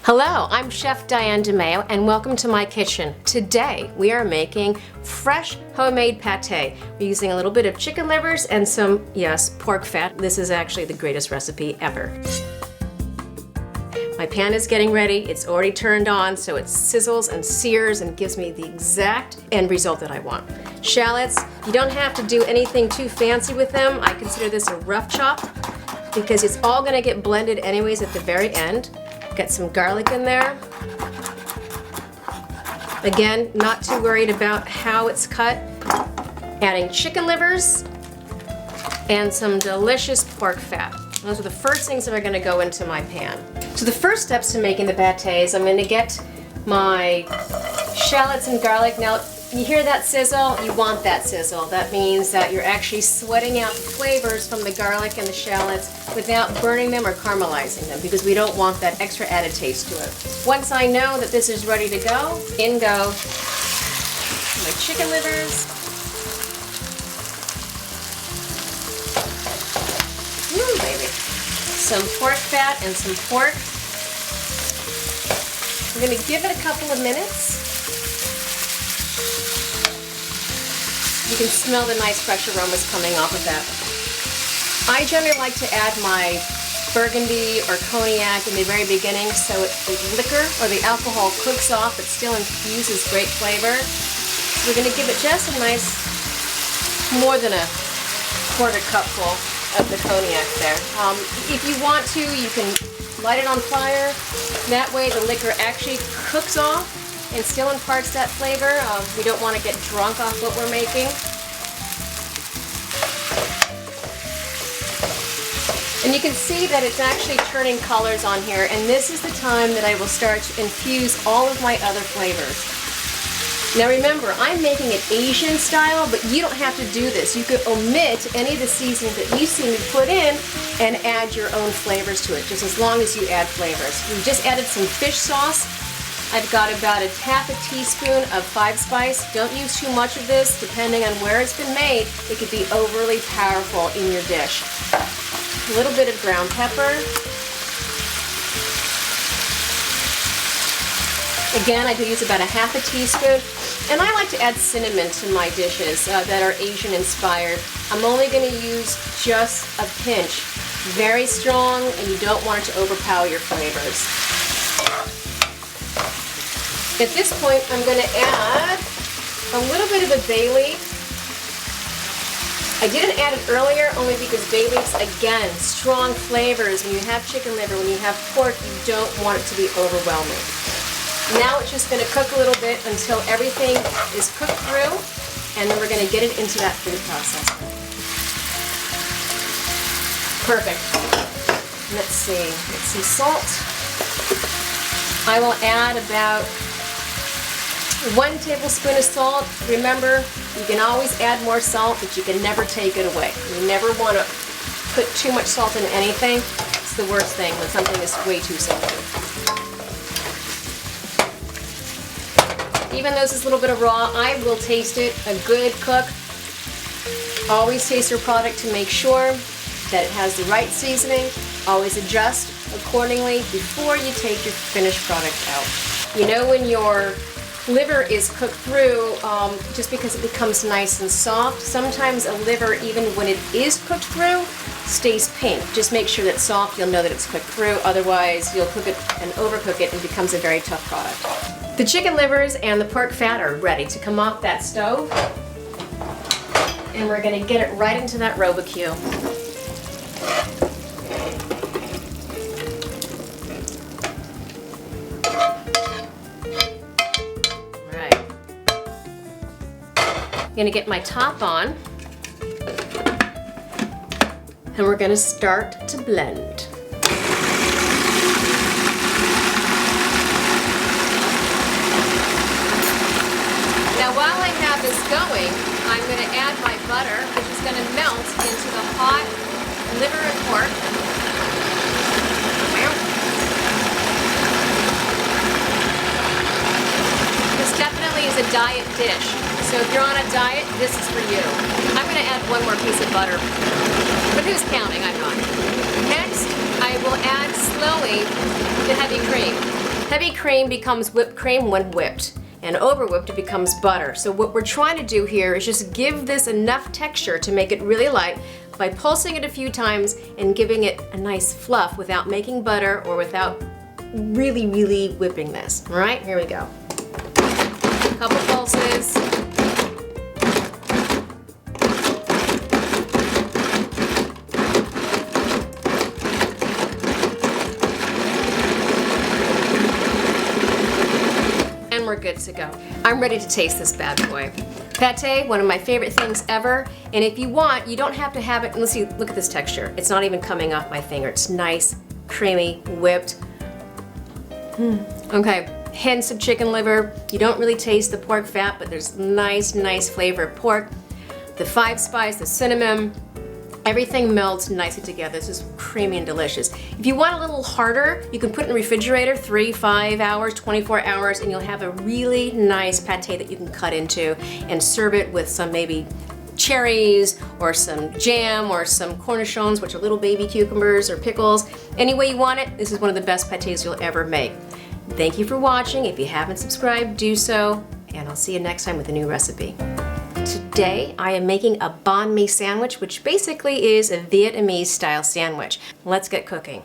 Hello, I'm Chef Diane DeMayo and welcome to my kitchen. Today we are making fresh homemade pate. We're using a little bit of chicken livers and some, yes, pork fat. This is actually the greatest recipe ever. My pan is getting ready. It's already turned on, so it sizzles and sears and gives me the exact end result that I want. Shallots, you don't have to do anything too fancy with them. I consider this a rough chop because it's all gonna get blended anyways at the very end. Got some garlic in there. Again, not too worried about how it's cut. Adding chicken livers and some delicious pork fat. Those are the first things that are going to go into my pan. So the first steps to making the pates, I'm going to get my shallots and garlic. Now, you hear that sizzle? You want that sizzle. That means that you're actually sweating out the flavors from the garlic and the shallots without burning them or caramelizing them, because we don't want that extra added taste to it. Once I know that this is ready to go, in go my chicken livers. Ooh, baby. Some pork fat and some pork. I'm going to give it a couple of minutes. You can smell the nice fresh aromas coming off of that. I generally like to add my burgundy or cognac in the very beginning so the liquor or the alcohol cooks off but still infuses great flavor. So we're going to give it just a nice, more than a quarter cupful of the cognac there. If you want to, you can light it on fire. That way the liquor actually cooks off and still imparts that flavor. We don't want to get drunk off what we're making. And you can see that it's actually turning colors on here, and this is the time that I will start to infuse all of my other flavors. Now remember, I'm making it Asian style, but you don't have to do this. You could omit any of the seasonings that you see me put in and add your own flavors to it, just as long as you add flavors. We just added some fish sauce. I've got about half a teaspoon of 5-spice. Don't use too much of this. Depending on where it's been made, it could be overly powerful in your dish. A little bit of ground pepper. Again, I do use about half a teaspoon. And I like to add cinnamon to my dishes that are Asian inspired. I'm only going to use just a pinch. Very strong, and you don't want it to overpower your flavors. At this point, I'm going to add a little bit of a bay leaf. I didn't add it earlier only because bay leaves, again, strong flavors. When you have chicken liver, when you have pork, you don't want it to be overwhelming. Now it's just going to cook a little bit until everything is cooked through, and then we're going to get it into that food processor. Perfect. Let's see salt. I will add about 1 tablespoon of salt. Remember, you can always add more salt, but you can never take it away. You never want to put too much salt in anything. It's the worst thing when something is way too salty. Even though this is a little bit of raw, I will taste it. A good cook always taste your product to make sure that it has the right seasoning. Always adjust accordingly before you take your finished product out. You know when your liver is cooked through, just because it becomes nice and soft. Sometimes a liver, even when it is cooked through, stays pink. Just make sure that it's soft, you'll know that it's cooked through. Otherwise, you'll cook it and overcook it and it becomes a very tough product. The chicken livers and the pork fat are ready to come off that stove. And we're going to get it right into that barbecue. I'm going to get my top on, and we're going to start to blend. Now while I have this going, I'm going to add my butter, which is going to melt into the hot liver and pork. This definitely is a diet dish. So if you're on a diet, this is for you. I'm going to add 1 more piece of butter, but who's counting? I'm not. Next, I will add slowly the heavy cream. Heavy cream becomes whipped cream when whipped, and over whipped it becomes butter. So what we're trying to do here is just give this enough texture to make it really light by pulsing it a few times and giving it a nice fluff without making butter or without really whipping this. All right, here we go. Couple pulses. And we're good to go. I'm ready to taste this bad boy. Pate, one of my favorite things ever. And if you want, you don't have to have it, let's see, look at this texture. It's not even coming off my finger. It's nice, creamy, whipped. Okay, hints of chicken liver. You don't really taste the pork fat, but there's nice flavor of pork. The 5 spice, the cinnamon, everything melts nicely together. This is creamy and delicious. If you want a little harder, you can put it in the refrigerator 3, 5 hours, 24 hours, and you'll have a really nice pate that you can cut into and serve it with some maybe cherries or some jam or some cornichons, which are little baby cucumbers or pickles. Any way you want it, this is one of the best pates you'll ever make. Thank you for watching. If you haven't subscribed, do so, and I'll see you next time with a new recipe. Today I am making a banh mi sandwich, which basically is a Vietnamese style sandwich. Let's get cooking.